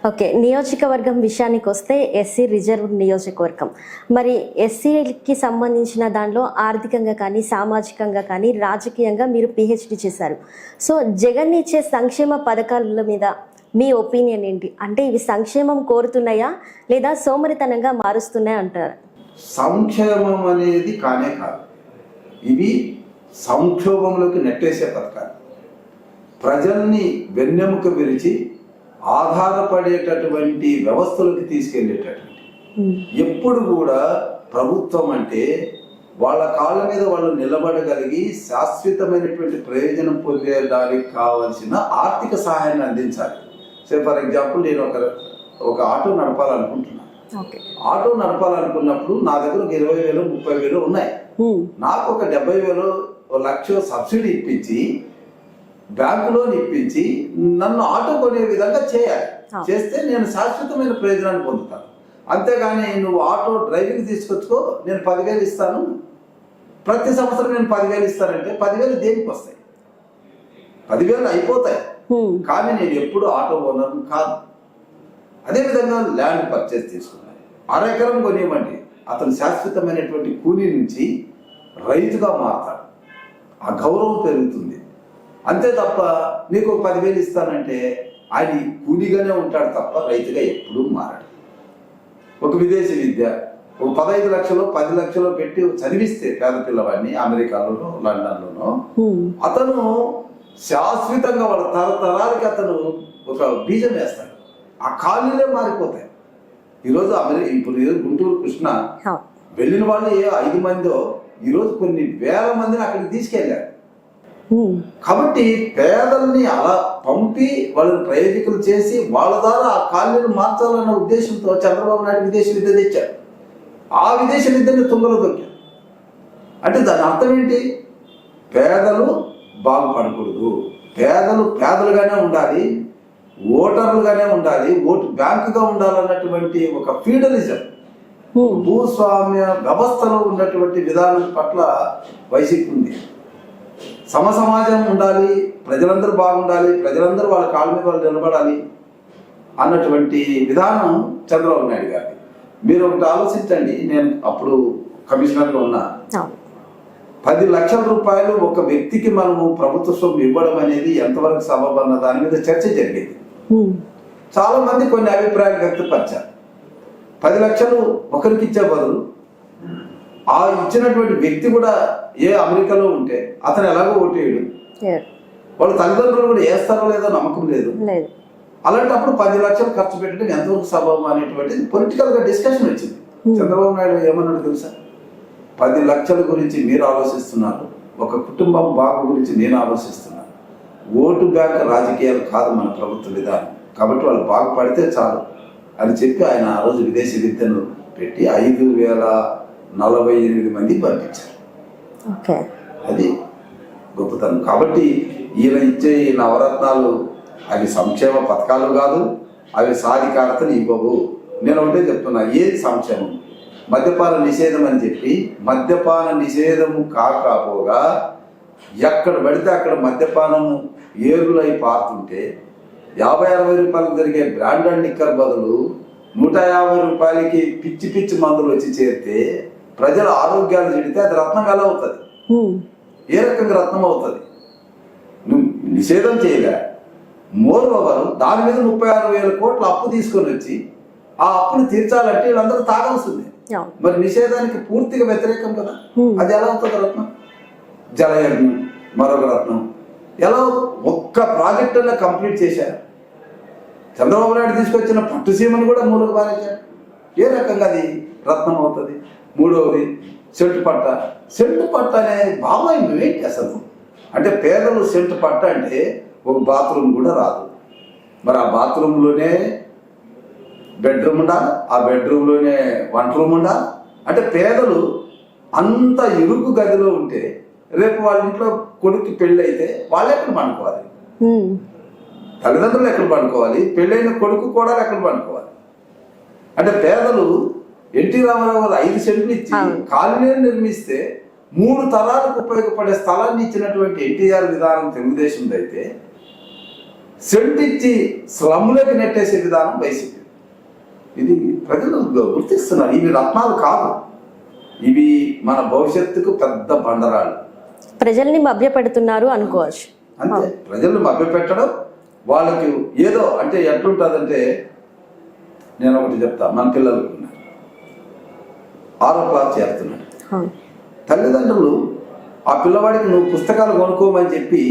Okay, నియోజకవర్గం విషయానికి వస్తే ఎస్సీ రిజర్వ్ నియోజకవర్గం. మరి ఎస్సీకి సంబంధించిన దానిలో ఆర్థికంగా కానీ, సామాజికంగా కానీ, రాజకీయంగా మీరు పిహెచ్డి చేశారు. సో జగన్ ఇచ్చే సంక్షేమ పథకాల మీద మీ ఒపీనియన్ ఏంటి? అంటే ఇవి సంక్షేమం కోరుతున్నాయా లేదా సోమరితనంగా మారుస్తున్నాయా అంటారు? సంక్షేమం అనేది కానే కాదు, ఇవి సంక్షోభంలోకి నెట్టేసే పథకాలు. ప్రజల్ని వెన్నెముక విరిచి ఆధారపడేటటువంటి వ్యవస్థలోకి తీసుకెళ్లేటటువంటి. ఎప్పుడు కూడా ప్రభుత్వం అంటే వాళ్ళ కాళ్ళ మీద వాళ్ళు నిలబడగలిగి శాశ్వతమైనటువంటి ప్రయోజనం పొందేదానికి కావాల్సిన ఆర్థిక సహాయాన్ని అందించాలి. సో ఫర్ ఎగ్జాంపుల్, నేను ఒక ఆటో నడపాలనుకుంటున్నాను. ఆటో నడపాలనుకున్నప్పుడు నా దగ్గర ఒక 20,000 30,000 ఉన్నాయి. నాకు ఒక 70,000 1,00,000 సబ్సిడీ ఇప్పించి, బ్యాంకు లోన్ ఇప్పించి నన్ను ఆటో కొనే విధంగా చేయాలి. చేస్తే నేను శాశ్వతమైన ప్రయోజనాన్ని పొందుతాను. అంతేగాని నువ్వు ఆటో డ్రైవింగ్ తీసుకొచ్చుకో, నేను 10,000 ఇస్తాను, ప్రతి సంవత్సరం నేను 10,000 ఇస్తానంటే 10,000 దేనికి వస్తాయి? 10,000 అయిపోతాయి. కానీ నేను ఎప్పుడు ఆటో ఓనర్ కాదు. అదేవిధంగా ల్యాండ్ పర్చేస్ తీసుకున్నాను. 1/2 ఎకరం కొనివ్వండి, అతను శాశ్వతమైనటువంటి కూలీ నుంచి రైతుగా మారతాడు. ఆ గౌరవం పెరుగుతుంది. అంతే తప్ప నీకు 10,000 ఇస్తానంటే ఆయన కూలీగానే ఉంటాడు తప్ప రైతుగా ఎప్పుడూ మారాడు. ఒక విదేశీ విద్య ఒక 15 లక్షలు 10 లక్షలు పెట్టి చదివిస్తే పేద పిల్లవాడిని అమెరికాలోనో లండన్లోనో, అతను శాశ్వతంగా వాళ్ళ తరతరాలకి అతను ఒక బీజం వేస్తాడు. ఆ కాలనీలే మారిపోతాయి. ఈరోజు ఇప్పుడు గుంటూరు కృష్ణ వెళ్ళిన వాళ్ళు 5 మందో ఈరోజు కొన్ని వేల మందిని అక్కడికి తీసుకెళ్ళారు. కాబట్టి పేదల్ని అలా పంపి వాళ్ళని ప్రయోజకులు చేసి వాళ్ళ ద్వారా ఆ కాలనీలు మార్చాలన్న ఉద్దేశంతో చంద్రబాబు నాయుడు విదేశీ విద్య తెచ్చారు. ఆ విదేశీ విద్యని తుంగలో దొక్కారు. అంటే దాని అర్థం ఏంటి? పేదలు బాగుపడకూడదు, పేదలుగానే ఉండాలి, ఓటర్లుగానే ఉండాలి, ఓటు బ్యాంకుగా ఉండాలన్నటువంటి ఒక ఫీడలిజం, భూస్వామ్య వ్యవస్థలో ఉన్నటువంటి విధానం పట్ల వైసీపీ ఉంది. సమాజం ఉండాలి, ప్రజలందరూ బాగుండాలి, ప్రజలందరూ వాళ్ళ కాళ్ళ మీద వాళ్ళు నిలబడాలి అన్నటువంటి విధానం చంద్రబాబు నాయుడు గారి. మీరు ఒకటి ఆలోచించండి, నేను అప్పుడు కమిషనర్గా ఉన్నా, 10 లక్షల రూపాయలు ఒక వ్యక్తికి మనము ప్రభుత్వ సొమ్ము ఇవ్వడం అనేది ఎంతవరకు సబబు అన్న దాని మీద చర్చ జరిగేది. చాలా మంది కొన్ని అభిప్రాయాలు వ్యక్తపరిచారు. 10 లక్షలు ఒకరికి ఇచ్చే బదులు ఆ ఇచ్చినటువంటి వ్యక్తి కూడా అమెరికాలో ఉంటే అతను ఎలాగో ఓటేయడు, వాళ్ళ తల్లిదండ్రులు కూడా వేస్తారో లేదో నమ్మకం లేదు. అలాంటప్పుడు 10 లక్షలు ఖర్చు పెట్టడం ఎంతవరకు సబబు అనేటువంటిది పొలిటికల్ గా డిస్కషన్ వచ్చింది. చంద్రబాబు నాయుడు ఏమన్నాడు తెలుసా? 10 లక్షల గురించి మీరు ఆలోచిస్తున్నారు, ఒక కుటుంబం బాగు గురించి నేను ఆలోచిస్తున్నాను. ఓటు బ్యాంక్ రాజకీయాలు కాదు మన ప్రభుత్వ విధానం, కాబట్టి వాళ్ళు బాగుపడితే చాలు అని చెప్పి ఆయన ఆ రోజు విదేశీ విద్యను పెట్టి 5,048 మందికి పంపించారు. అది గొప్పతనం. కాబట్టి ఈయన ఇచ్చే ఈ నవరత్నాలు అవి సంక్షేమ పథకాలు కాదు, అవి సాధికారతను ఇవ్వవు. నేను ఒకటే చెప్తున్నా, ఏది సంక్షేమం? మద్యపాన నిషేధం అని చెప్పి మద్యపాన నిషేధము కాకపోగా ఎక్కడ పడితే అక్కడ మద్యపానము ఏరులై పారుతుంటే 50-60 రూపాయలకు జరిగే బ్రాండెడ్ లిక్కర్ బదులు 150 రూపాయలకి పిచ్చి పిచ్చి మందులు వచ్చి చేరితే ప్రజల ఆరోగ్యాలు చెడితే అది రత్నం ఎలా అవుతుంది? ఏ రకంగా రత్నం అవుతుంది? నువ్వు నిషేధం చేయలే, మోర్ ఓవర్ దాని మీద 36,000 కోట్ల అప్పు తీసుకొని వచ్చి ఆ అప్పును తీర్చాలంటే వీళ్ళందరూ తాగాల్సిందే. మరి నిషేధానికి పూర్తిగా వ్యతిరేకం కదా, అది ఎలా అవుతుంది రత్నం? జలయజ్ఞం మరొక రత్నం ఎలా ఒక్క ప్రాజెక్ట్ అన్నా కంప్లీట్ చేశారు. చంద్రబాబు నాయుడు తీసుకొచ్చిన పట్టుసీమను కూడా మూలకు బారేశారు. ఏ రకంగా అది రత్నం అవుతుంది? మూడవది సెంటు పట్ట అనే భావం ఏంటి అసలు? అంటే పేదలు సెంటు పట్ట అంటే ఒక బాత్రూమ్ కూడా రాదు. మరి ఆ బాత్రూంలోనే బెడ్రూమ్ ఉండాలి, ఆ బెడ్రూమ్లోనే వంట రూమ్ ఉండాలి. అంటే పేదలు అంత ఇరుకు గదిలో ఉంటే రేపు వాళ్ళ ఇంట్లో కొడుకు పెళ్ళి అయితే వాళ్ళు ఎక్కడ పండుకోవాలి? తల్లిదండ్రులు ఎక్కడ పండుకోవాలి? పెళ్ళైన కొడుకు కూడా ఎక్కడ పండుకోవాలి? అంటే పేదలు ఎన్టీ రామారావు గారు 5 సెంట్లు ఇచ్చి కాలనీని నిర్మిస్తే 3 తరాలకు ఉపయోగపడే స్థలాన్ని ఇచ్చినటువంటి ఎన్టీఆర్ విధానం తెలుగుదేశం అయితే సెంట్ ఇచ్చి స్లమ్లోకి నెట్టేసే విధానం వైసీపీ. ఇది ప్రజలు గుర్తిస్తున్నారు. ఇవి రత్నాలు కాదు, ఇవి మన భవిష్యత్తుకు పెద్ద బండరాళ్ళు. ప్రజల్ని మభ్యపెడుతున్నారు అనుకోవచ్చు. అంతే, ప్రజలను మభ్యపెట్టడం, వాళ్ళకి ఏదో అంటే ఎట్లుంటుందంటే, నేను ఒకటి చెప్తా. మన పిల్లలు 6వ క్లాస్ చేరుతున్నాడు. తల్లిదండ్రులు ఆ పిల్లవాడికి నువ్వు పుస్తకాలు కొనుక్కోమని చెప్పి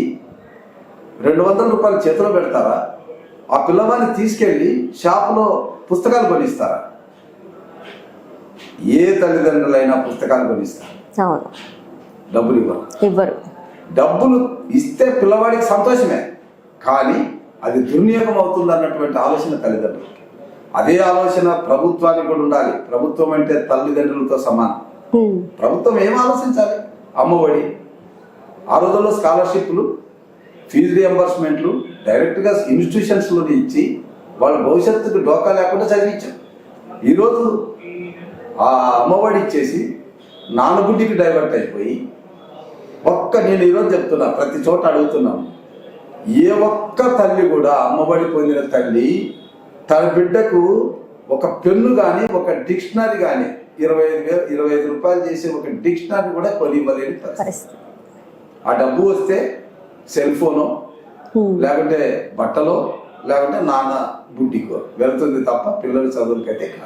200 రూపాయలు చేతిలో పెడతారా? ఆ పిల్లవాడిని తీసుకెళ్ళి షాపులో పుస్తకాలు కొనిస్తారా? ఏ తల్లిదండ్రులైనా పుస్తకాలు కొనిస్తారు, డబ్బులు ఇవ్వరు. డబ్బులు ఇస్తే పిల్లవాడికి సంతోషమే, కానీ అది దుర్వినియోగం అవుతుంది అన్నటువంటి ఆలోచన తల్లిదండ్రులకి. అదే ఆలోచన ప్రభుత్వానికి కూడా ఉండాలి. ప్రభుత్వం అంటే తల్లిదండ్రులతో సమానం. ప్రభుత్వం ఏం ఆలోచించాలి? అమ్మఒడి, ఆ రోజుల్లో స్కాలర్షిప్లు, ఫీజు రియంబర్స్మెంట్లు డైరెక్ట్గా ఇన్స్టిట్యూషన్స్లో ఇచ్చి వాళ్ళ భవిష్యత్తుకు డోకా లేకుండా చదివించాం. ఈరోజు ఆ అమ్మఒడి ఇచ్చేసి నాన్నబుడ్డికి డైవర్ట్ అయిపోయి నేను ఈరోజు చెప్తున్నా, ప్రతి చోట అడుగుతున్నాం, ఏ ఒక్క తల్లి కూడా అమ్మఒడి పొందిన తల్లి తన బిడ్డకు ఒక పెన్ను కానీ ఒక డిక్షనరీ కానీ 25 రూపాయలు చేసే ఒక డిక్షనరీ కూడా కొనివ్వలేని పరిస్థితి. ఆ డబ్బు వస్తే సెల్ ఫోనో లేకుంటే బట్టలో లేకుంటే నాన్న బుడ్డికో వెళ్తుంది తప్ప పిల్లల చదువులకైతే కాదు.